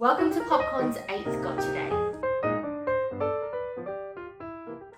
Welcome to Popcorn's 8th Gotcha Day.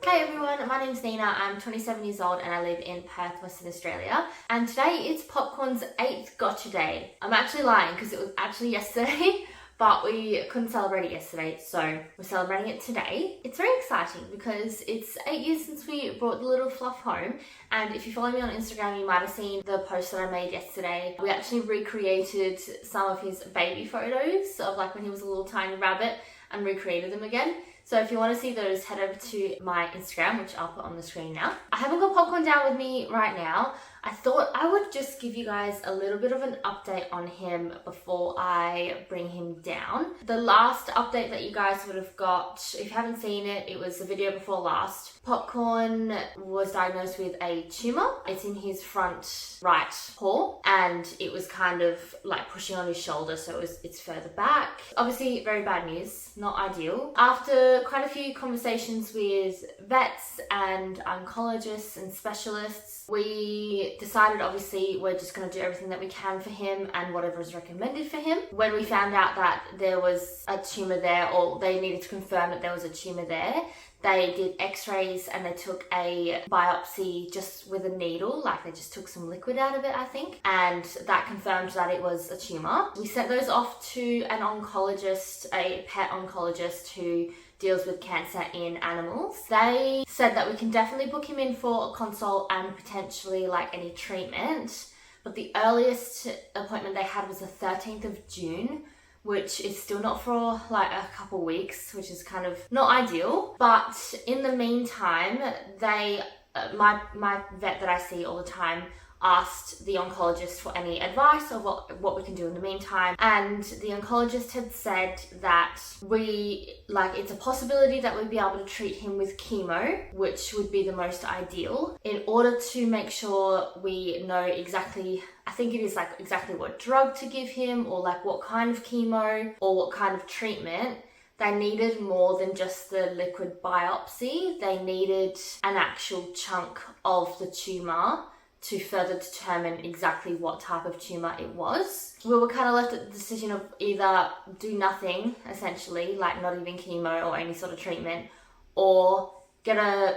Hey everyone, my name's Nina, I'm 27 years old and I live in Perth, Western Australia. And today it's Popcorn's 8th Gotcha Day. I'm actually lying because it was actually yesterday, but we couldn't celebrate it yesterday, so we're celebrating it today. It's very exciting because it's 8 years since we brought the little fluff home, and if you follow me on Instagram, you might have seen the post that I made yesterday. We actually recreated some of his baby photos of like when he was a little tiny rabbit and recreated them again. So if you want to see those, head over to my Instagram, which I'll put on the screen now. I haven't got Popcorn down with me right now. I thought I would just give you guys a little bit of an update on him before I bring him down. The last update that you guys would have got, if you haven't seen it, it was the video before last. Popcorn was diagnosed with a tumor. It's in his front right paw and it was kind of like pushing on his shoulder, so it's further back. Obviously very bad news, not ideal. After quite a few conversations with vets and oncologists and specialists, we decided obviously we're just going to do everything that we can for him and whatever is recommended for him. When we found out that there was a tumor there, or they needed to confirm that there was a tumor there, they did x-rays and they took a biopsy just with a needle, like they just took some liquid out of it, I think, and that confirmed that it was a tumor. We sent those off to an oncologist, a pet oncologist who deals with cancer in animals. They said that we can definitely book him in for a consult and potentially like any treatment, but the earliest appointment they had was the 13th of June, which is still not for like a couple weeks, which is kind of not ideal. But in the meantime, my vet that I see all the time asked the oncologist for any advice of what we can do in the meantime, and the oncologist had said that it's a possibility that we'd be able to treat him with chemo, which would be the most ideal. In order to make sure we know exactly, I think it is like exactly what drug to give him, or like what kind of chemo or what kind of treatment, they needed more than just the liquid biopsy. They needed an actual chunk of the tumor to further determine exactly what type of tumor it was. We were kind of left at the decision of either do nothing, essentially, like not even chemo or any sort of treatment, or get a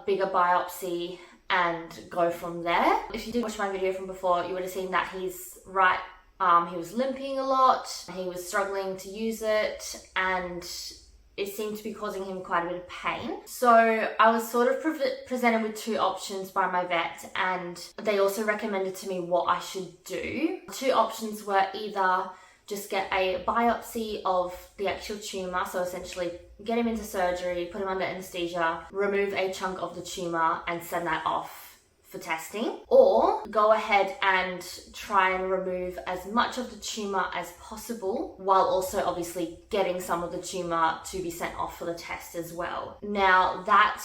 bigger biopsy and go from there. If you did watch my video from before, you would have seen that his right arm, he was limping a lot, he was struggling to use it, and it seemed to be causing him quite a bit of pain. So I was sort of presented with two options by my vet, and they also recommended to me what I should do. Two options were either just get a biopsy of the actual tumor, so essentially get him into surgery, put him under anesthesia, remove a chunk of the tumor and send that off for testing, or go ahead and try and remove as much of the tumor as possible, while also obviously getting some of the tumor to be sent off for the test as well. Now that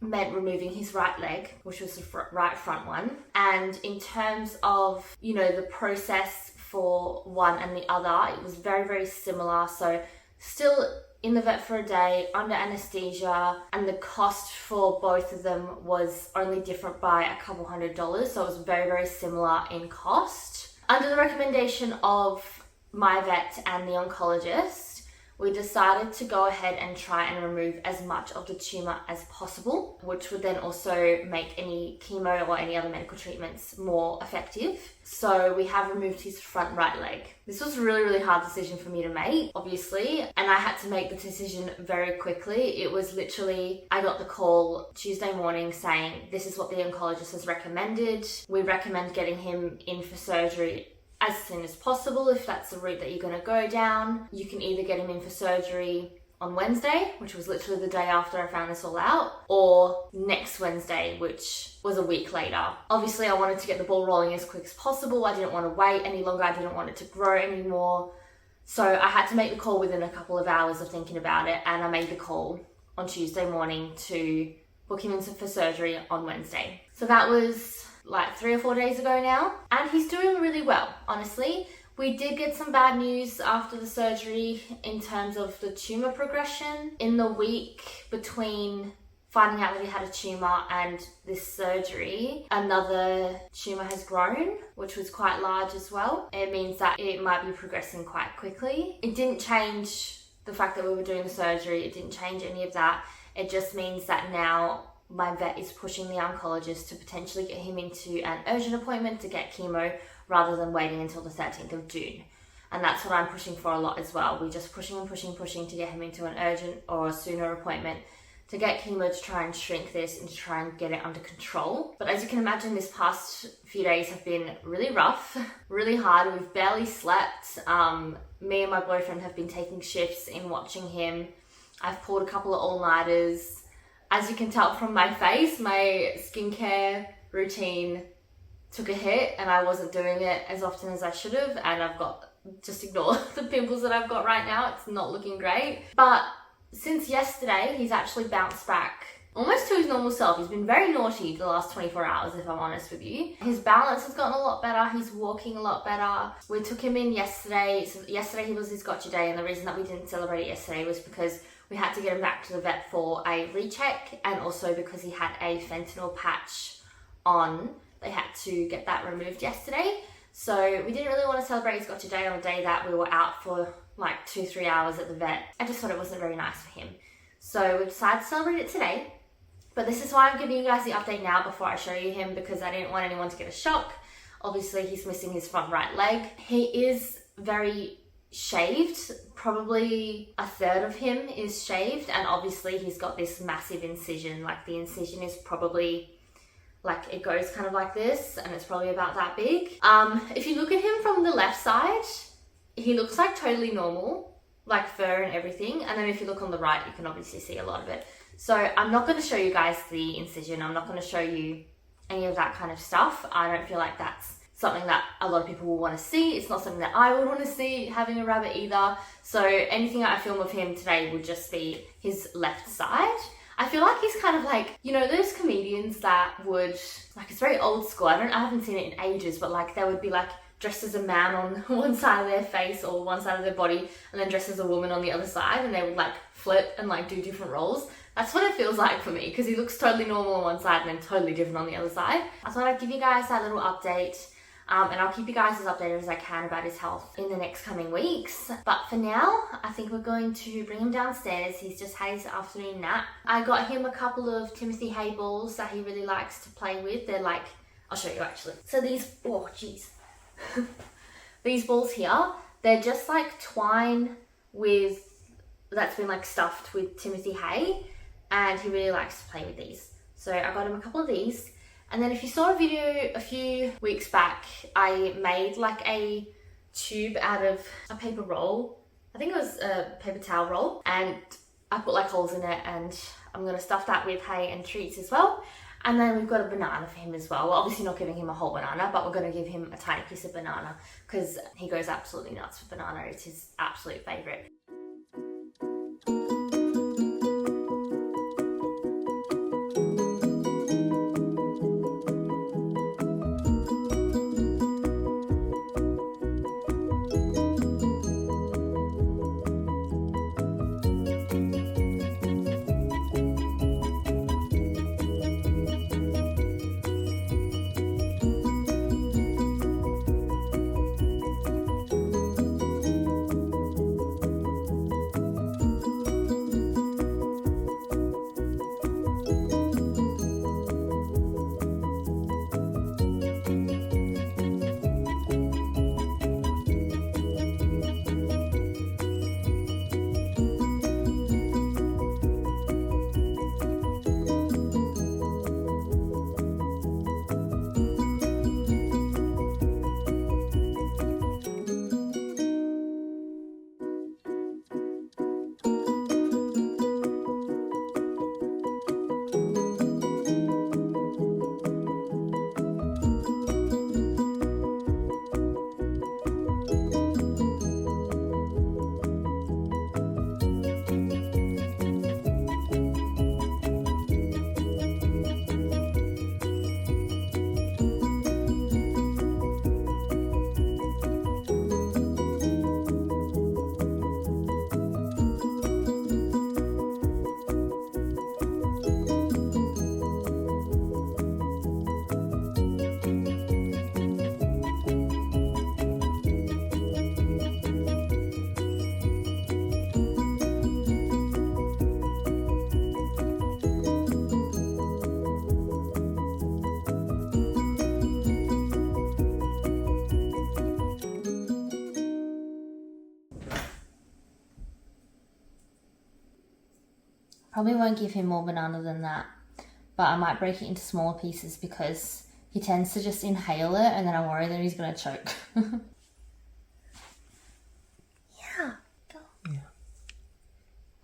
meant removing his right leg, which was the right front one, and in terms of, the process for one and the other, it was very, very similar. So still in the vet for a day, under anesthesia, and the cost for both of them was only different by a couple $100, so it was very, very similar in cost. Under the recommendation of my vet and the oncologist, we decided to go ahead and try and remove as much of the tumor as possible, which would then also make any chemo or any other medical treatments more effective. So we have removed his front right leg. This was a really, really hard decision for me to make, obviously, and I had to make the decision very quickly. It was literally, I got the call Tuesday morning saying, this is what the oncologist has recommended. We recommend getting him in for surgery as soon as possible if that's the route that you're going to go down. You can either get him in for surgery on Wednesday, which was literally the day after I found this all out, or next Wednesday, which was a week later. Obviously, I wanted to get the ball rolling as quick as possible. I didn't want to wait any longer. I didn't want it to grow anymore. So I had to make the call within a couple of hours of thinking about it, and I made the call on Tuesday morning to book him in for surgery on Wednesday. So that was like 3 or 4 days ago now, and he's doing really well, honestly. We did get some bad news after the surgery in terms of the tumor progression. In the week between finding out that he had a tumour and this surgery, another tumour has grown, which was quite large as well. It means that it might be progressing quite quickly. It didn't change the fact that we were doing the surgery. It didn't change any of that. It just means that now my vet is pushing the oncologist to potentially get him into an urgent appointment to get chemo rather than waiting until the 13th of June. And that's what I'm pushing for a lot as well. We're just pushing and pushing to get him into an urgent or a sooner appointment to get chemo to try and shrink this and to try and get it under control. But as you can imagine, this past few days have been really rough, really hard. We've barely slept. Me and my boyfriend have been taking shifts in watching him. I've pulled a couple of all-nighters. As you can tell from my face, my skincare routine took a hit and I wasn't doing it as often as I should have. And I've got, just ignore the pimples that I've got right now. It's not looking great. But since yesterday, he's actually bounced back almost to his normal self. He's been very naughty the last 24 hours, if I'm honest with you. His balance has gotten a lot better. He's walking a lot better. We took him in yesterday. So yesterday he was his gotcha day, and the reason that we didn't celebrate it yesterday was because we had to get him back to the vet for a recheck, and also because he had a fentanyl patch on. They had to get that removed yesterday. So we didn't really want to celebrate his gotcha day on a day that we were out for like 2-3 hours at the vet. I just thought it wasn't very nice for him. So we decided to celebrate it today. But this is why I'm giving you guys the update now before I show you him, because I didn't want anyone to get a shock. Obviously, he's missing his front right leg. He is very shaved. Probably a third of him is shaved. And obviously he's got this massive incision. Like the incision is probably, like it goes kind of like this, and it's probably about that big. If you look at him from the left side, he looks like totally normal, like fur and everything. And then if you look on the right, you can obviously see a lot of it. So I'm not going to show you guys the incision. I'm not going to show you any of that kind of stuff. I don't feel like that's something that a lot of people will want to see. It's not something that I would want to see having a rabbit either. So anything that I film of him today would just be his left side. I feel like he's kind of like, you know, those comedians that would, like, it's very old school. I haven't seen it in ages, but like they would be like dressed as a man on one side of their face or one side of their body, and then dressed as a woman on the other side, and they would like flip and like do different roles. That's what it feels like for me, because he looks totally normal on one side and then totally different on the other side. I thought I'd give you guys that little update. And I'll keep you guys as updated as I can about his health in the next coming weeks. But for now, I think we're going to bring him downstairs. He's just had his afternoon nap. I got him a couple of Timothy Hay balls that he really likes to play with. They're like, I'll show you actually. So these, oh geez. These balls here, they're just like twine that's been like stuffed with Timothy Hay, and he really likes to play with these. So I got him a couple of these. And then if you saw a video a few weeks back, I made like a tube out of a paper roll. I think it was a paper towel roll, and I put like holes in it, and I'm gonna stuff that with hay and treats as well. And then we've got a banana for him as well. We're obviously not giving him a whole banana, but we're gonna give him a tiny piece of banana because he goes absolutely nuts for banana. It's his absolute favorite. Probably won't give him more banana than that, but I might break it into smaller pieces because he tends to just inhale it and then I worry that he's going to choke. Yeah, go. Yeah.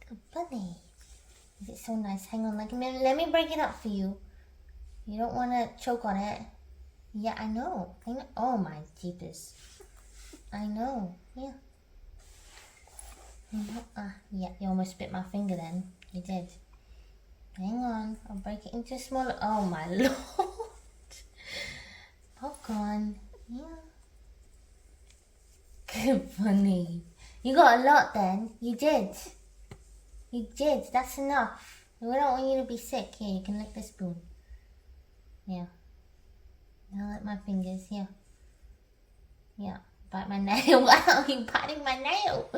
Good bunny. Is it so nice? Hang on, let me break it up for you. You don't want to choke on it. Yeah, I know. Oh my jeepers. I know. Yeah. Yeah, you almost bit my finger then. You did. Hang on, I'll break it into smaller. Oh my lord. Popcorn. Yeah. Good bunny. You got a lot then. You did. You did. That's enough. We don't want you to be sick. Here, you can lick the spoon. Yeah. Now lick my fingers. Here. Yeah. Bite my nail. Wow, you're biting my nail.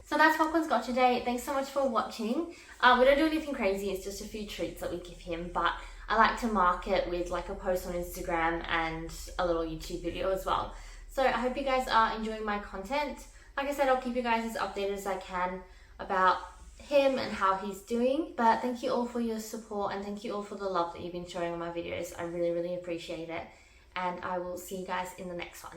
So that's Popcorn's Gotcha Day. Thanks so much for watching. We don't do anything crazy. It's just a few treats that we give him. But I like to mark it with like a post on Instagram and a little YouTube video as well. So I hope you guys are enjoying my content. Like I said, I'll keep you guys as updated as I can about him and how he's doing. But thank you all for your support and thank you all for the love that you've been showing on my videos. I really, really appreciate it. And I will see you guys in the next one.